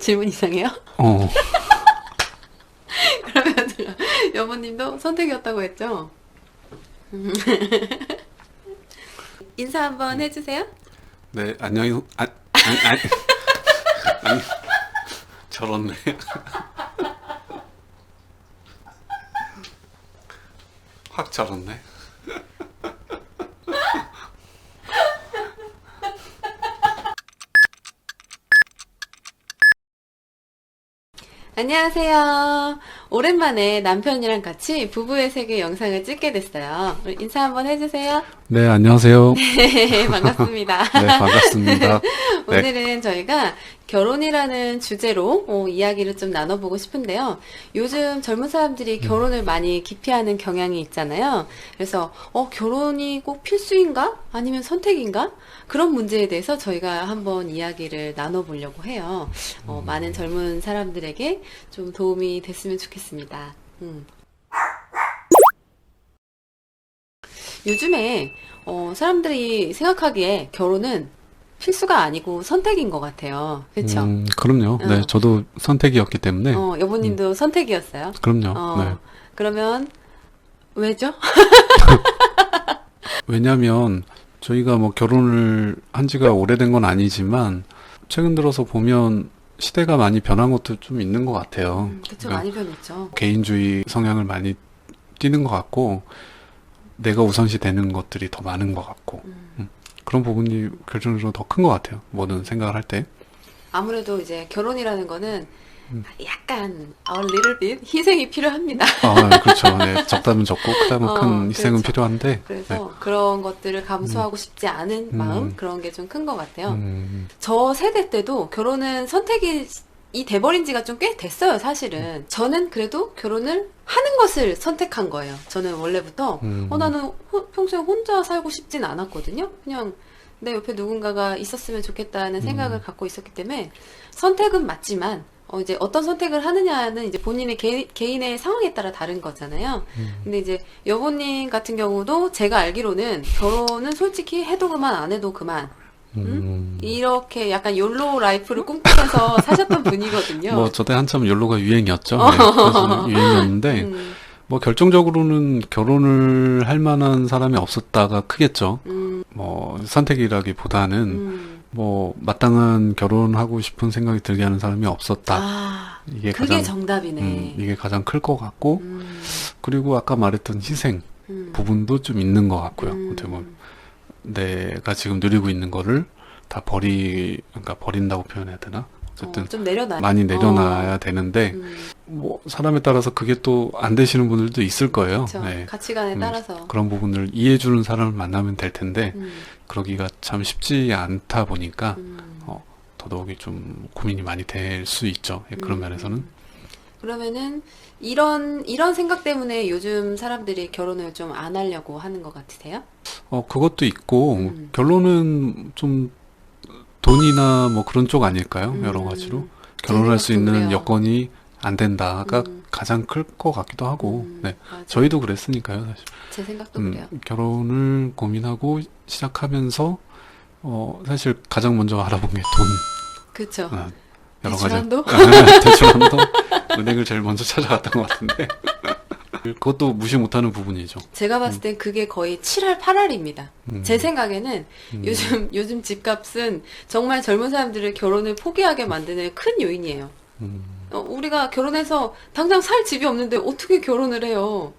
질문 이상해요? 어, 그러면 여보님도 선택이었다고 했죠? 인사 한번 해주세요. 네, 안녕히, 아니, 아니, 저렇네. 확 저렇네. 안녕하세요. 오랜만에 남편이랑 같이 부부의 세계 영상을 찍게 됐어요. 우리 인사 한번 해주세요. 네, 안녕하세요. 네, 반갑습니다. 네, 반갑습니다. 네, 오늘은 저희가 결혼이라는 주제로 이야기를 좀 나눠보고 싶은데요. 요즘 젊은 사람들이 결혼을 많이 기피하는 경향이 있잖아요. 그래서 결혼이 꼭 필수인가? 아니면 선택인가? 그런 문제에 대해서 저희가 한번 이야기를 나눠보려고 해요. 많은 젊은 사람들에게 좀 도움이 됐으면 좋겠습니다. 요즘에 사람들이 생각하기에 결혼은 필수가 아니고 선택인 것 같아요. 그렇죠? 그럼요. 네, 저도 선택이었기 때문에. 여보님도 선택이었어요. 그럼요. 네. 그러면 왜죠? 왜냐면, 저희가 뭐 결혼을 한 지가 오래된 건 아니지만, 최근 들어서 보면 시대가 많이 변한 것도 좀 있는 것 같아요. 그쵸, 그러니까 많이 변했죠. 개인주의 성향을 많이 띠는 것 같고, 내가 우선시 되는 것들이 더 많은 것 같고, 그런 부분이 결정적으로 더 큰 것 같아요. 뭐든 생각을 할 때. 아무래도 이제 결혼이라는 거는 약간 a little bit 희생이 필요합니다. 아, 그렇죠. 네, 적다면 적고 크다면 큰 희생은 그렇죠. 필요한데, 그래서 네. 그런 것들을 감수하고 싶지 않은 마음 그런 게 좀 큰 것 같아요. 음, 저 세대 때도 결혼은 선택이 돼버린 지가 좀 꽤 됐어요, 사실은. 저는 그래도 결혼을 하는 것을 선택한 거예요. 저는 원래부터, 나는 평소에 혼자 살고 싶진 않았거든요. 그냥 내 옆에 누군가가 있었으면 좋겠다는 생각을 갖고 있었기 때문에 선택은 맞지만, 이제 어떤 선택을 하느냐는 이제 본인의 개인의 상황에 따라 다른 거잖아요. 근데 이제 여보님 같은 경우도 제가 알기로는 결혼은 솔직히 해도 그만 안 해도 그만. 이렇게 약간 욜로 라이프를 꿈꾸면서 사셨던 분이거든요. 뭐, 저때 한참 욜로가 유행이었죠. 네, 그래서 유행이었는데, 뭐, 결정적으로는 결혼을 할 만한 사람이 없었다가 크겠죠. 뭐, 선택이라기보다는, 뭐, 마땅한 결혼하고 싶은 생각이 들게 하는 사람이 없었다. 이게 그게 가장, 정답이네. 이게 가장 클 것 같고, 그리고 아까 말했던 희생 부분도 좀 있는 것 같고요. 어떻게 보면. 내가 지금 누리고 있는 거를 다 그러니까 버린다고 표현해야 되나? 어쨌든 좀 내려놔. 많이 내려놔야 되는데, 뭐, 사람에 따라서 그게 또 안 되시는 분들도 있을 거예요. 그쵸. 네. 가치관에 따라서. 그런 부분을 이해해주는 사람을 만나면 될 텐데, 그러기가 참 쉽지 않다 보니까, 더더욱이 좀 고민이 많이 될 수 있죠. 예, 그런 면에서는. 그러면은 이런 생각 때문에 요즘 사람들이 결혼을 좀 안 하려고 하는 것 같으세요? 그것도 있고, 결론은 좀 돈이나 뭐 그런 쪽 아닐까요? 여러 가지로. 결혼할 수 생각도 있는 그래요. 여건이 안 된다가 가장 클 것 같기도 하고, 네. 맞아요. 저희도 그랬으니까요, 사실. 제 생각도 그래요. 결혼을 고민하고 시작하면서, 사실 가장 먼저 알아본 게 돈. 그쵸. 여러 가지. 대출한도? 대출한도 은행을 제일 먼저 찾아갔던 것 같은데. 그것도 무시 못하는 부분이죠. 제가 봤을 땐 그게 거의 7할 8할입니다. 제 생각에는 요즘 집값은 정말 젊은 사람들을 결혼을 포기하게 만드는 큰 요인이에요. 우리가 결혼해서 당장 살 집이 없는데 어떻게 결혼을 해요?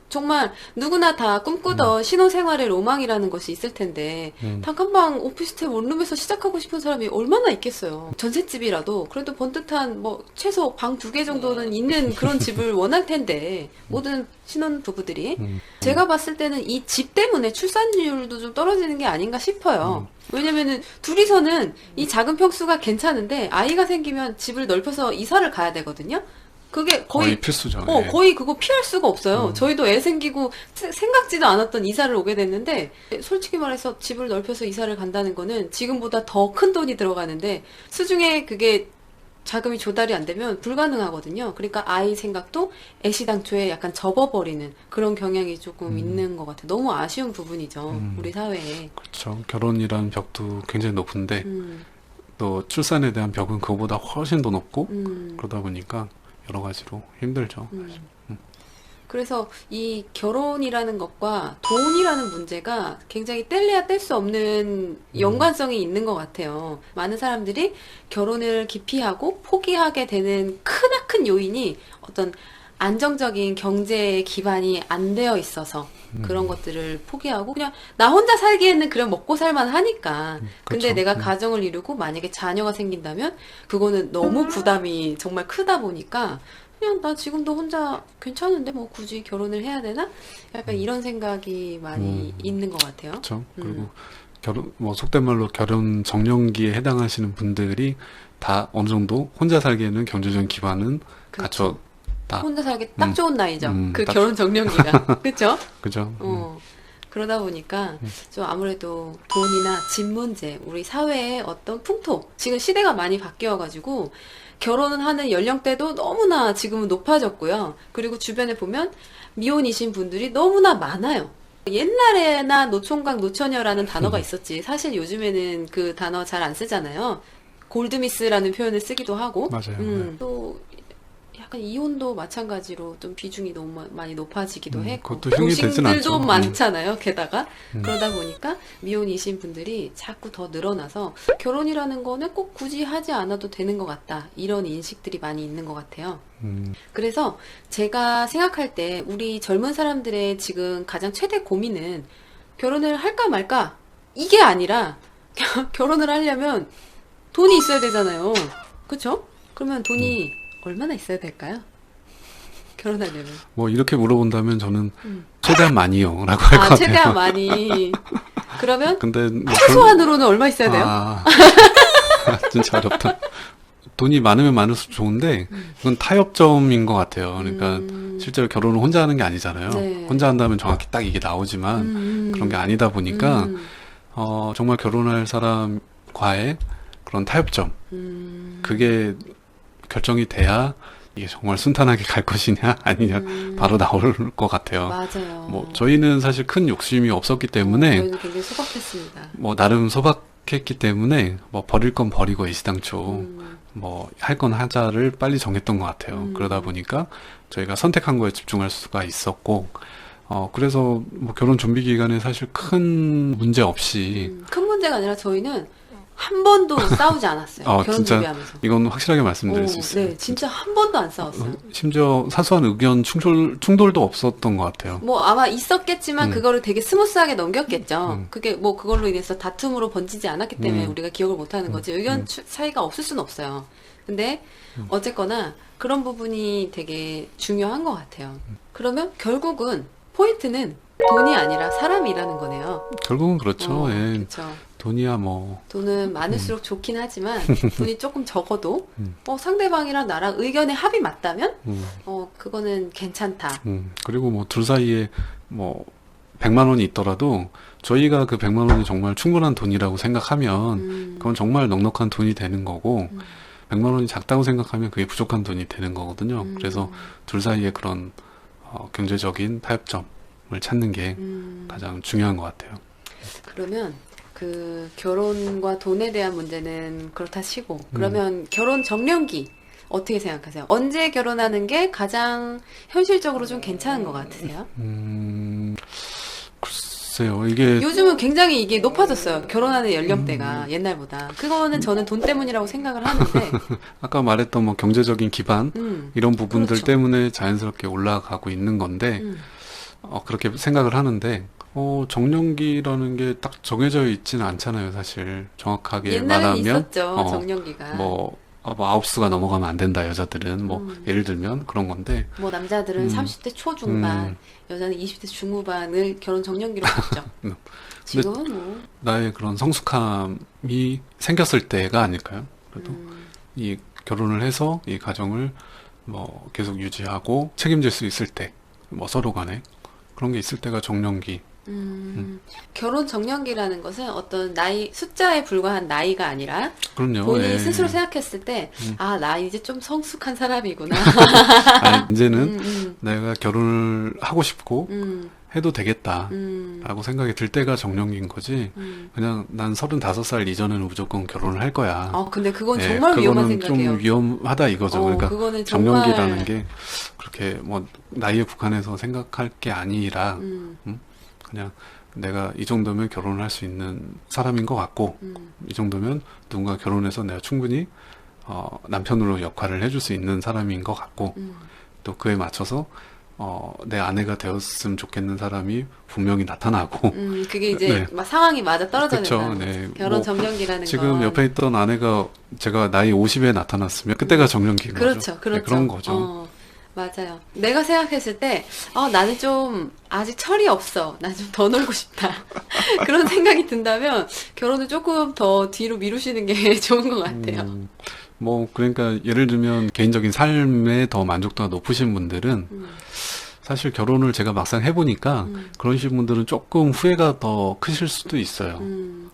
정말 누구나 다 꿈꾸던 신혼생활의 로망이라는 것이 있을 텐데 단칸방 오피스텔 원룸에서 시작하고 싶은 사람이 얼마나 있겠어요. 전셋집이라도 그래도 번듯한 뭐 최소 방 2개 정도는 있는 그런 집을 원할 텐데 모든 신혼부부들이 제가 봤을 때는 이 집 때문에 출산율도 좀 떨어지는 게 아닌가 싶어요. 왜냐면은 둘이서는 이 작은 평수가 괜찮은데 아이가 생기면 집을 넓혀서 이사를 가야 되거든요. 그게 거의 거의 필수죠. 예. 거의 그거 피할 수가 없어요. 저희도 애 생기고 생각지도 않았던 이사를 오게 됐는데, 솔직히 말해서 집을 넓혀서 이사를 간다는 거는 지금보다 더 큰 돈이 들어가는데, 수중에 그게 자금이 조달이 안 되면 불가능하거든요. 그러니까 아이 생각도 애시당초에 약간 접어버리는 그런 경향이 조금 있는 것 같아요. 너무 아쉬운 부분이죠. 우리 사회에. 그렇죠. 결혼이라는 벽도 굉장히 높은데, 또 출산에 대한 벽은 그거보다 훨씬 더 높고 그러다 보니까 여러 가지로 힘들죠. 그래서 이 결혼이라는 것과 돈이라는 문제가 굉장히 뗄래야 뗄 수 없는 연관성이 있는 것 같아요. 많은 사람들이 결혼을 기피하고 포기하게 되는 크나큰 요인이 어떤 안정적인 경제 기반이 안 되어 있어서 그런 것들을 포기하고 그냥 나 혼자 살기에는 그냥 먹고 살만 하니까. 근데 그렇죠. 내가 가정을 이루고 만약에 자녀가 생긴다면 그거는 너무 부담이 정말 크다 보니까 그냥 나 지금도 혼자 괜찮은데 뭐 굳이 결혼을 해야 되나? 약간 이런 생각이 많이 있는 것 같아요. 그렇죠. 그리고 결혼 뭐 속된 말로 결혼 정년기에 해당하시는 분들이 다 어느 정도 혼자 살기에는 경제적인 기반은 그렇죠. 갖췄다. 혼자 살기 딱 좋은 나이죠. 그 딱 결혼 정년기가. 그렇죠? 그죠. 그러다 보니까 좀 아무래도 돈이나 집 문제, 우리 사회의 어떤 풍토, 지금 시대가 많이 바뀌어가지고 결혼을 하는 연령대도 너무나 지금은 높아졌고요. 그리고 주변에 보면 미혼이신 분들이 너무나 많아요. 옛날에나 노총각, 노처녀라는 단어가 있었지. 사실 요즘에는 그 단어 잘 안 쓰잖아요. 골드미스라는 표현을 쓰기도 하고. 맞아요. 네. 또 약간 이혼도 마찬가지로 좀 비중이 너무 많이 높아지기도 했고 그것도 흉이 되진 않죠. 도식들도 많잖아요. 게다가 그러다 보니까 미혼이신 분들이 자꾸 더 늘어나서 결혼이라는 거는 꼭 굳이 하지 않아도 되는 것 같다. 이런 인식들이 많이 있는 것 같아요. 그래서 제가 생각할 때 우리 젊은 사람들의 지금 가장 최대 고민은 결혼을 할까 말까 이게 아니라 결혼을 하려면 돈이 있어야 되잖아요. 그렇죠? 그러면 돈이 얼마나 있어야 될까요? 결혼하려면. 뭐 이렇게 물어본다면 저는 최대한 많이요 라고 할 것 같아요. 최대한 많이. 그러면 근데 뭐 최소한으로는 얼마 있어야 돼요? 진짜 어렵다. 돈이 많으면 많을수록 좋은데 이건 타협점인 것 같아요. 그러니까 실제로 결혼을 혼자 하는 게 아니잖아요. 네. 혼자 한다면 정확히 딱 이게 나오지만 그런 게 아니다 보니까 정말 결혼할 사람과의 그런 타협점 그게 결정이 돼야 이게 정말 순탄하게 갈 것이냐 아니냐 바로 나올 것 같아요. 맞아요. 뭐 저희는 사실 큰 욕심이 없었기 때문에 저희는 굉장히 소박했습니다. 뭐 나름 소박했기 때문에 뭐 버릴 건 버리고 애시당초 뭐 할 건 하자를 빨리 정했던 것 같아요. 그러다 보니까 저희가 선택한 거에 집중할 수가 있었고 그래서 뭐 결혼 준비 기간에 사실 큰 문제 없이 큰 문제가 아니라 저희는 한 번도 싸우지 않았어요. 결혼 진짜 준비하면서. 이건 확실하게 말씀드릴 수 있어요. 네, 진짜 한 번도 안 싸웠어요. 심지어 사소한 의견 충돌도 없었던 것 같아요. 뭐 아마 있었겠지만 그거를 되게 스무스하게 넘겼겠죠. 그게 뭐 그걸로 인해서 다툼으로 번지지 않았기 때문에 우리가 기억을 못하는 거지. 의견 차이가 없을 수는 없어요. 근데 어쨌거나 그런 부분이 되게 중요한 것 같아요. 그러면 결국은 포인트는 돈이 아니라 사람이라는 거네요. 결국은 그렇죠. 예. 그렇죠. 돈이야 뭐 돈은 많을수록 좋긴 하지만 돈이 조금 적어도 상대방이랑 나랑 의견의 합이 맞다면 그거는 괜찮다. 그리고 뭐 둘 사이에 뭐 100만 원이 있더라도 저희가 그 100만 원이 정말 충분한 돈이라고 생각하면 그건 정말 넉넉한 돈이 되는 거고 100만 원이 작다고 생각하면 그게 부족한 돈이 되는 거거든요. 그래서 둘 사이에 그런 경제적인 타협점을 찾는 게 가장 중요한 것 같아요. 그러면 그 결혼과 돈에 대한 문제는 그렇다 치고 그러면 결혼 정년기 어떻게 생각하세요? 언제 결혼하는 게 가장 현실적으로 좀 괜찮은 것 같으세요? 글쎄요, 이게 요즘은 굉장히 이게 높아졌어요. 결혼하는 연령대가 옛날보다. 그거는 저는 돈 때문이라고 생각을 하는데 아까 말했던 뭐 경제적인 기반 이런 부분들 그렇죠. 때문에 자연스럽게 올라가고 있는 건데 그렇게 생각을 하는데 정년기라는 게 딱 정해져 있지는 않잖아요, 사실. 정확하게 옛날에는 말하면 있었죠, 정년기가. 뭐 아홉수가 넘어가면 안 된다, 여자들은. 뭐 예를 들면 그런 건데. 뭐 남자들은 30대 초중반, 여자는 20대 중후반을 결혼 정년기로 봤죠. 지금은 뭐 나의 그런 성숙함이 생겼을 때가 아닐까요? 그래도 이 결혼을 해서 이 가정을 뭐 계속 유지하고 책임질 수 있을 때, 뭐 서로 간에 그런 게 있을 때가 정년기. 결혼 정년기라는 것은 어떤 나이, 숫자에 불과한 나이가 아니라 그럼요. 본인이 예. 스스로 생각했을 때, 나 이제 좀 성숙한 사람이구나. 아니, 이제는 내가 결혼을 하고 싶고 해도 되겠다라고 생각이 들 때가 정년기인 거지. 그냥 난 35살 이전에는 무조건 결혼을 할 거야. 근데 그건 정말 위험한 그거는 생각이에요. 좀 위험하다 이거죠. 그러니까 그거는 정말... 정년기라는 게 그렇게 뭐 나이에 국한해서 생각할 게 아니라 그냥 내가 이 정도면 결혼을 할 수 있는 사람인 것 같고 이 정도면 누군가 결혼해서 내가 충분히 남편으로 역할을 해줄 수 있는 사람인 것 같고 또 그에 맞춰서 내 아내가 되었으면 좋겠는 사람이 분명히 나타나고 그게 이제 막 상황이 맞아 떨어져야 된다. 네. 결혼 정년기라는 지금 건. 옆에 있던 아내가 제가 나이 50에 나타났으면 그때가 정년기인 거죠. 그렇죠. 네, 그런 거죠. 맞아요. 내가 생각했을 때, 나는 좀, 아직 철이 없어. 난 좀 더 놀고 싶다. 그런 생각이 든다면, 결혼을 조금 더 뒤로 미루시는 게 좋은 것 같아요. 그러니까, 예를 들면, 개인적인 삶에 더 만족도가 높으신 분들은, 사실 결혼을 제가 막상 해보니까, 그러신 분들은 조금 후회가 더 크실 수도 있어요.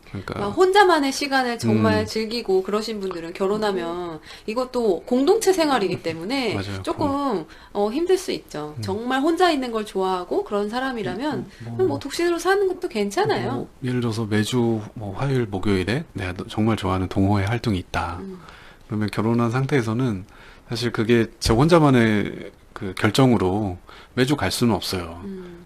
그러니까 혼자만의 시간을 정말 즐기고 그러신 분들은 결혼하면 이것도 공동체 생활이기 때문에 맞아요. 조금 힘들 수 있죠. 정말 혼자 있는 걸 좋아하고 그런 사람이라면 뭐 독신으로 사는 것도 괜찮아요. 예를 들어서 매주 화요일, 목요일에 내가 정말 좋아하는 동호회 활동이 있다. 그러면 결혼한 상태에서는 사실 그게 제 혼자만의 그 결정으로 매주 갈 수는 없어요.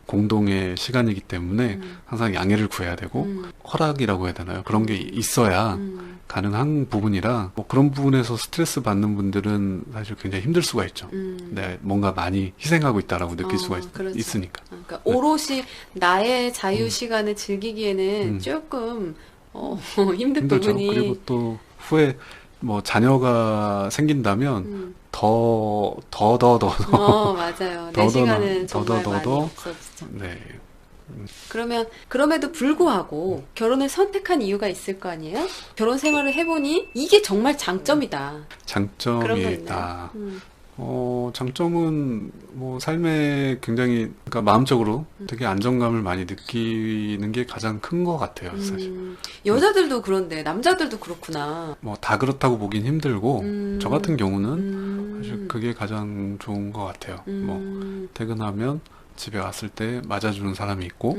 공동의 시간이기 때문에 항상 양해를 구해야 되고 허락이라고 해야 되나요? 그런 게 있어야 가능한 부분이라 그런 부분에서 스트레스 받는 분들은 사실 굉장히 힘들 수가 있죠. 내가 뭔가 많이 희생하고 있다라고 느낄 수가 그렇죠. 있으니까. 그러니까 오롯이 나의 자유 시간을 즐기기에는 조금 힘든 힘들죠. 부분이 그리고 또 후에 자녀가 생긴다면 맞아요. 내 시간은 정말 많이 없어지죠. 네. 그러면 그럼에도 불구하고 결혼을 선택한 이유가 있을 거 아니에요? 결혼 생활을 해보니 이게 정말 장점이다. 장점이 있다. 장점은 삶에 굉장히 그러니까 마음적으로 되게 안정감을 많이 느끼는 게 가장 큰 것 같아요, 사실. 여자들도 그런데 남자들도 그렇구나. 다 그렇다고 보긴 힘들고 저 같은 경우는 사실 그게 가장 좋은 것 같아요. 퇴근하면 집에 왔을 때 맞아주는 사람이 있고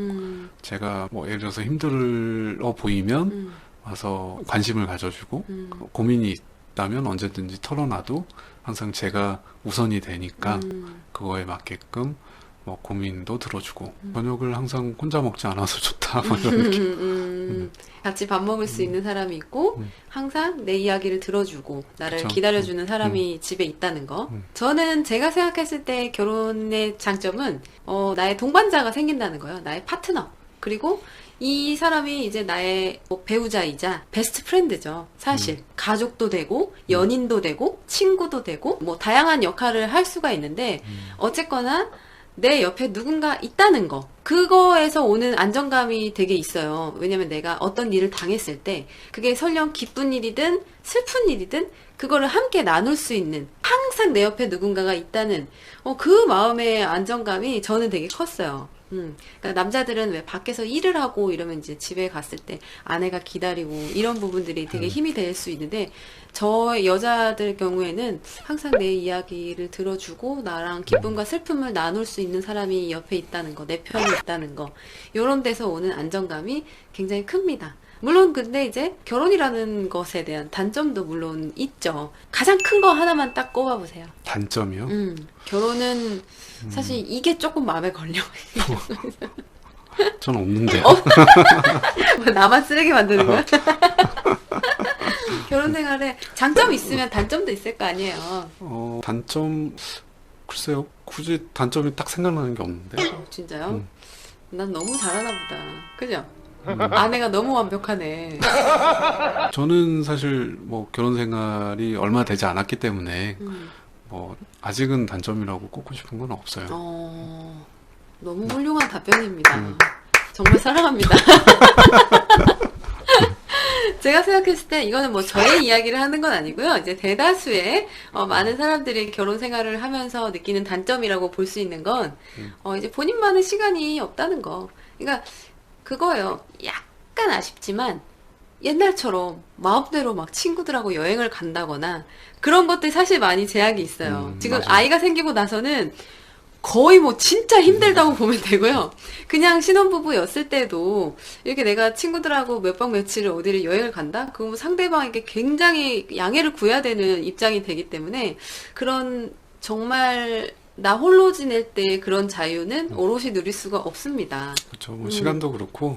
제가 예를 들어서 힘들어 보이면 와서 관심을 가져주고 고민이 있다면 언제든지 털어놔도 항상 제가 우선이 되니까 그거에 맞게끔 고민도 들어주고 저녁을 항상 혼자 먹지 않아서 좋다 이런 느낌. 같이 밥 먹을 수 있는 사람이 있고 항상 내 이야기를 들어주고 나를 그쵸. 기다려주는 사람이 집에 있다는 거. 저는 제가 생각했을 때 결혼의 장점은 나의 동반자가 생긴다는 거예요. 나의 파트너. 그리고 이 사람이 이제 나의 배우자이자 베스트 프렌드죠. 사실 가족도 되고 연인도 되고 친구도 되고 다양한 역할을 할 수가 있는데 어쨌거나 내 옆에 누군가 있다는 거, 그거에서 오는 안정감이 되게 있어요. 왜냐면 내가 어떤 일을 당했을 때 그게 설령 기쁜 일이든 슬픈 일이든 그거를 함께 나눌 수 있는, 항상 내 옆에 누군가가 있다는 그 마음의 안정감이 저는 되게 컸어요. 그러니까 남자들은 왜 밖에서 일을 하고 이러면 이제 집에 갔을 때 아내가 기다리고 이런 부분들이 되게 힘이 될 수 있는데, 저 여자들 경우에는 항상 내 이야기를 들어주고 나랑 기쁨과 슬픔을 나눌 수 있는 사람이 옆에 있다는 거, 내 편에 있다는 거, 이런 데서 오는 안정감이 굉장히 큽니다. 물론 근데 이제 결혼이라는 것에 대한 단점도 물론 있죠. 가장 큰 거 하나만 딱 꼽아보세요. 단점이요? 결혼은 사실 이게 조금 마음에 걸려. 저는 없는데요. 나만 쓰레기 만드는 거야? 결혼 생활에 장점이 있으면 단점도 있을 거 아니에요. 단점, 글쎄요. 굳이 단점이 딱 생각나는 게 없는데. 진짜요? 난 너무 잘하나 보다. 그죠? 아내가 너무 완벽하네. 저는 사실 결혼 생활이 얼마 되지 않았기 때문에 아직은 단점이라고 꼽고 싶은 건 없어요. 너무 훌륭한 답변입니다. 정말 사랑합니다. 제가 생각했을 때 이거는 저의 이야기를 하는 건 아니고요. 이제 대다수의 많은 사람들이 결혼 생활을 하면서 느끼는 단점이라고 볼 수 있는 건 이제 본인만의 시간이 없다는 거. 그러니까 그거예요. 약간 아쉽지만 옛날처럼 마음대로 막 친구들하고 여행을 간다거나 그런 것들이 사실 많이 제약이 있어요. 지금 맞아요. 아이가 생기고 나서는 거의 뭐 진짜 힘들다고 보면 되고요. 그냥 신혼부부였을 때도 이렇게 내가 친구들하고 몇 박 며칠을 어디를 여행을 간다? 그러면 상대방에게 굉장히 양해를 구해야 되는 입장이 되기 때문에 그런 정말 나 홀로 지낼 때 그런 자유는 오롯이 누릴 수가 없습니다. 그렇죠. 뭐 시간도 그렇고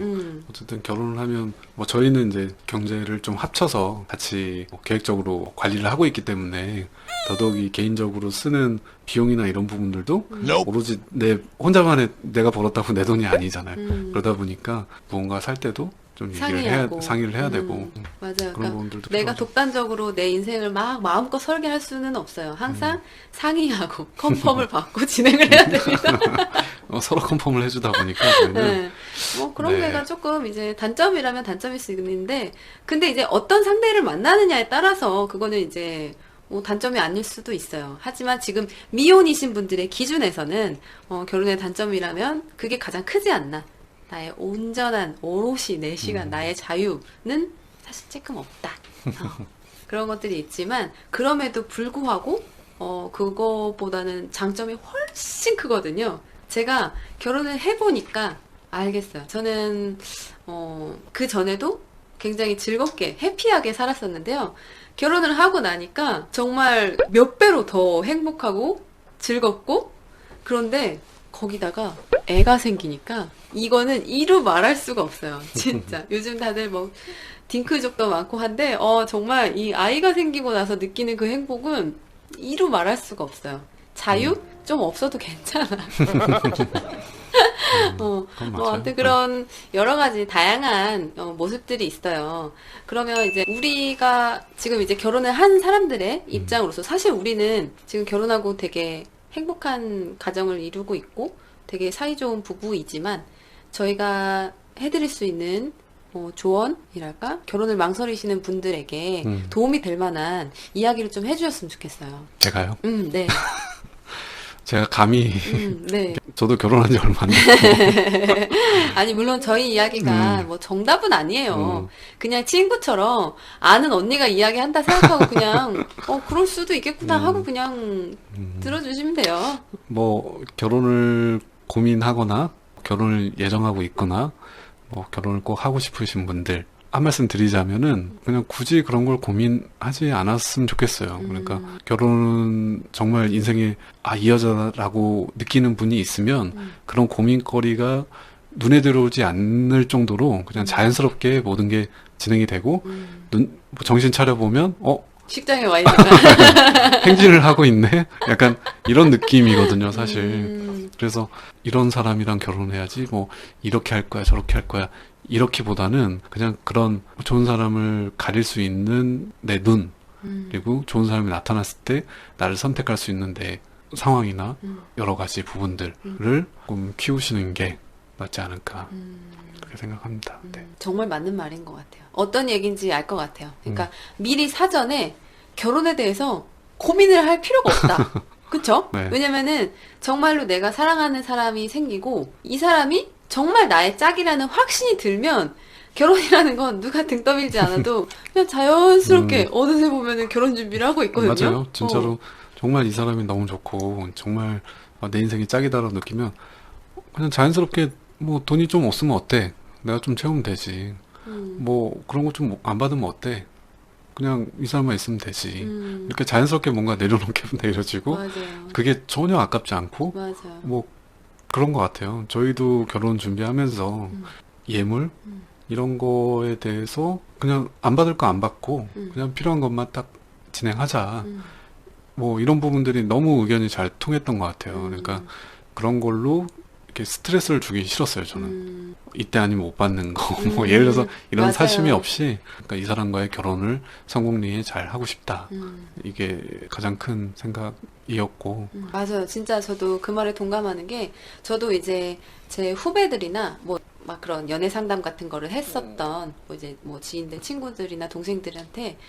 어쨌든 결혼을 하면 뭐 저희는 이제 경제를 좀 합쳐서 같이 뭐 계획적으로 관리를 하고 있기 때문에 더더욱이 개인적으로 쓰는 비용이나 이런 부분들도 오로지 내 혼자만의 내가 벌었다고 내 돈이 아니잖아요. 그러다 보니까 무언가 살 때도 좀 상의를 해야 되고 맞아요. 그런 그러니까 부분들도 내가 필요하죠. 독단적으로 내 인생을 막 마음껏 설계할 수는 없어요. 항상 상의하고 컨펌을 받고 진행을 해야 됩니다. 서로 컨펌을 해주다 보니까 저희는 네. 뭐 그런 네. 데가 조금 이제 단점이라면 단점일 수 있는데 근데 이제 어떤 상대를 만나느냐에 따라서 그거는 이제 뭐 단점이 아닐 수도 있어요. 하지만 지금 미혼이신 분들의 기준에서는 결혼의 단점이라면 그게 가장 크지 않나. 나의 온전한 오롯이 내 시간, 나의 자유는 사실 조금 없다. 그런 것들이 있지만 그럼에도 불구하고 그거보다는 장점이 훨씬 크거든요. 제가 결혼을 해보니까 알겠어요. 저는 그 전에도 굉장히 즐겁게 해피하게 살았었는데요. 결혼을 하고 나니까 정말 몇 배로 더 행복하고 즐겁고 그런데 거기다가 애가 생기니까 이거는 이루 말할 수가 없어요. 진짜. 요즘 다들 뭐 딩크족도 많고 한데 정말 이 아이가 생기고 나서 느끼는 그 행복은 이루 말할 수가 없어요. 자유? 좀 없어도 괜찮아. 그건 맞아요. 아무튼 그런 여러 가지 다양한 모습들이 있어요. 그러면 이제 우리가 지금 이제 결혼을 한 사람들의 입장으로서 사실 우리는 지금 결혼하고 되게 행복한 가정을 이루고 있고 되게 사이좋은 부부이지만 저희가 해드릴 수 있는 조언이랄까? 결혼을 망설이시는 분들에게 도움이 될 만한 이야기를 좀 해주셨으면 좋겠어요. 제가요? 네. 제가 감히 네. 저도 결혼한 지 얼마 안 됐고 아니, 물론 저희 이야기가 뭐 정답은 아니에요. 그냥 친구처럼 아는 언니가 이야기한다 생각하고 그냥, 그럴 수도 있겠구나 하고 그냥 들어주시면 돼요. 뭐 결혼을 고민하거나 결혼을 예정하고 있거나 뭐 결혼을 꼭 하고 싶으신 분들 한 말씀 드리자면은 그냥 굳이 그런 걸 고민하지 않았으면 좋겠어요. 그러니까 결혼은 정말 인생에 이 여자라고 느끼는 분이 있으면 그런 고민거리가 눈에 들어오지 않을 정도로 그냥 자연스럽게 모든 게 진행이 되고 정신 차려보면 식장에 와 있는 행진을 하고 있네? 약간 이런 느낌이거든요, 사실. 그래서 이런 사람이랑 결혼해야지, 뭐, 이렇게 할 거야, 저렇게 할 거야, 이렇게보다는 그냥 그런 좋은 사람을 가릴 수 있는 내 눈, 그리고 좋은 사람이 나타났을 때 나를 선택할 수 있는 내 상황이나 여러 가지 부분들을 좀 키우시는 게 맞지 않을까, 그렇게 생각합니다. 네. 정말 맞는 말인 것 같아요. 어떤 얘기인지 알 것 같아요. 그러니까 미리 사전에 결혼에 대해서 고민을 할 필요가 없다. 그쵸? 네. 왜냐면은 정말로 내가 사랑하는 사람이 생기고 이 사람이 정말 나의 짝이라는 확신이 들면 결혼이라는 건 누가 등 떠밀지 않아도 그냥 자연스럽게 어느새 보면은 결혼 준비를 하고 있거든요. 맞아요. 진짜로 정말 이 사람이 너무 좋고 정말 내 인생이 짝이다라고 느끼면 그냥 자연스럽게 뭐 돈이 좀 없으면 어때? 내가 좀 채우면 되지. 뭐 그런 거 좀 안 받으면 어때? 그냥 이 사람만 있으면 되지. 이렇게 자연스럽게 뭔가 내려놓게 내려지고 맞아요. 그게 전혀 아깝지 않고 맞아요. 뭐 그런 것 같아요. 저희도 결혼 준비하면서 예물 이런 거에 대해서 그냥 안 받을 거 안 받고 그냥 필요한 것만 딱 진행하자. 뭐 이런 부분들이 너무 의견이 잘 통했던 것 같아요. 그러니까 그런 걸로 이렇게 스트레스를 주기 싫었어요, 저는. 이때 아니면 못 받는 거. 뭐 예를 들어서 이런 맞아요. 사심이 없이 그러니까 이 사람과의 결혼을 성공리에 잘 하고 싶다. 이게 가장 큰 생각이었고. 맞아요. 진짜 저도 그 말에 동감하는 게 저도 이제 제 후배들이나 뭐 막 그런 연애 상담 같은 거를 했었던 뭐 이제 뭐 지인들, 친구들이나 동생들한테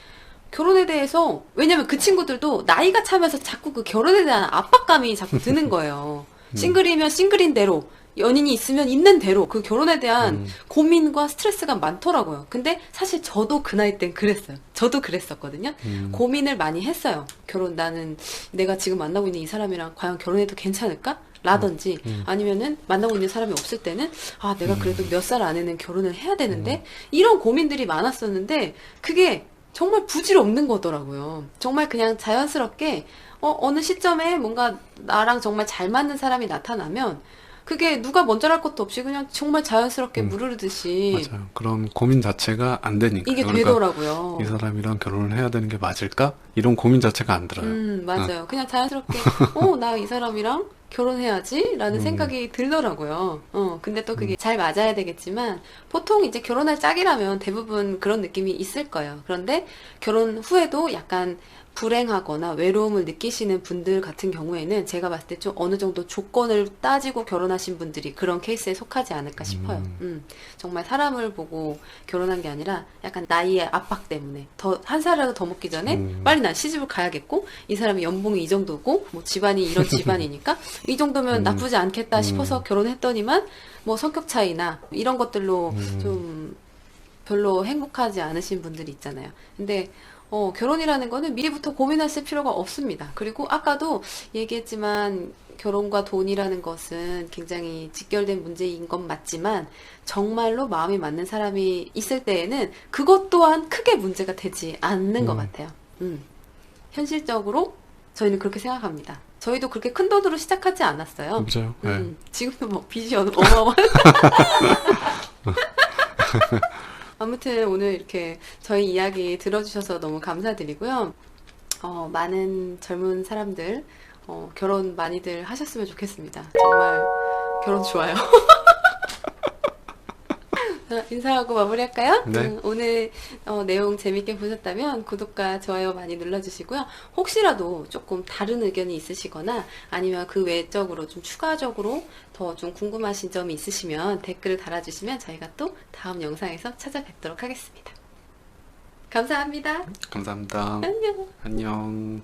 결혼에 대해서 왜냐면 그 친구들도 나이가 차면서 자꾸 그 결혼에 대한 압박감이 자꾸 드는 거예요. 싱글이면 싱글인 대로 연인이 있으면 있는 대로 그 결혼에 대한 고민과 스트레스가 많더라고요. 근데 사실 저도 그 나이 땐 그랬어요. 저도 그랬었거든요. 고민을 많이 했어요. 나는 내가 지금 만나고 있는 이 사람이랑 과연 결혼해도 괜찮을까? 라든지 아니면은 만나고 있는 사람이 없을 때는 아 내가 그래도 몇 살 안에는 결혼을 해야 되는데 이런 고민들이 많았었는데 그게 정말 부질없는 거더라고요. 정말 그냥 자연스럽게 어느 시점에 뭔가 나랑 정말 잘 맞는 사람이 나타나면 그게 누가 먼저랄 것도 없이 그냥 정말 자연스럽게 무르르듯이 맞아요. 그런 고민 자체가 안 되니까. 이게 그러니까 되더라고요. 이 사람이랑 결혼을 해야 되는 게 맞을까? 이런 고민 자체가 안 들어요. 맞아요. 그냥 자연스럽게 나 이 사람이랑 결혼해야지 라는 생각이 들더라고요. 근데 또 그게 잘 맞아야 되겠지만 보통 이제 결혼할 짝이라면 대부분 그런 느낌이 있을 거예요. 그런데 결혼 후에도 약간 불행하거나 외로움을 느끼시는 분들 같은 경우에는 제가 봤을 때 좀 어느 정도 조건을 따지고 결혼하신 분들이 그런 케이스에 속하지 않을까 싶어요. 정말 사람을 보고 결혼한 게 아니라 약간 나이의 압박 때문에 한 살이라도 더 먹기 전에 빨리 난 시집을 가야겠고 이 사람이 연봉이 이 정도고 뭐 집안이 이런 집안이니까 이 정도면 나쁘지 않겠다 싶어서 결혼했더니만 뭐 성격 차이나 이런 것들로 좀 별로 행복하지 않으신 분들이 있잖아요. 근데 결혼이라는 거는 미리부터 고민하실 필요가 없습니다. 그리고 아까도 얘기했지만 결혼과 돈이라는 것은 굉장히 직결된 문제인 건 맞지만 정말로 마음이 맞는 사람이 있을 때에는 그것 또한 크게 문제가 되지 않는 것 같아요. 현실적으로 저희는 그렇게 생각합니다. 저희도 그렇게 큰 돈으로 시작하지 않았어요. 맞아요. 네. 지금도 뭐 빚이 어마어마한 아무튼 오늘 이렇게 저희 이야기 들어주셔서 너무 감사드리고요. 많은 젊은 사람들 결혼 많이들 하셨으면 좋겠습니다. 정말 결혼 좋아요. 인사하고 마무리할까요? 네. 오늘 내용 재밌게 보셨다면 구독과 좋아요 많이 눌러주시고요. 혹시라도 조금 다른 의견이 있으시거나 아니면 그 외적으로 좀 추가적으로 더 좀 궁금하신 점이 있으시면 댓글을 달아주시면 저희가 또 다음 영상에서 찾아뵙도록 하겠습니다. 감사합니다. 감사합니다. 안녕. 안녕.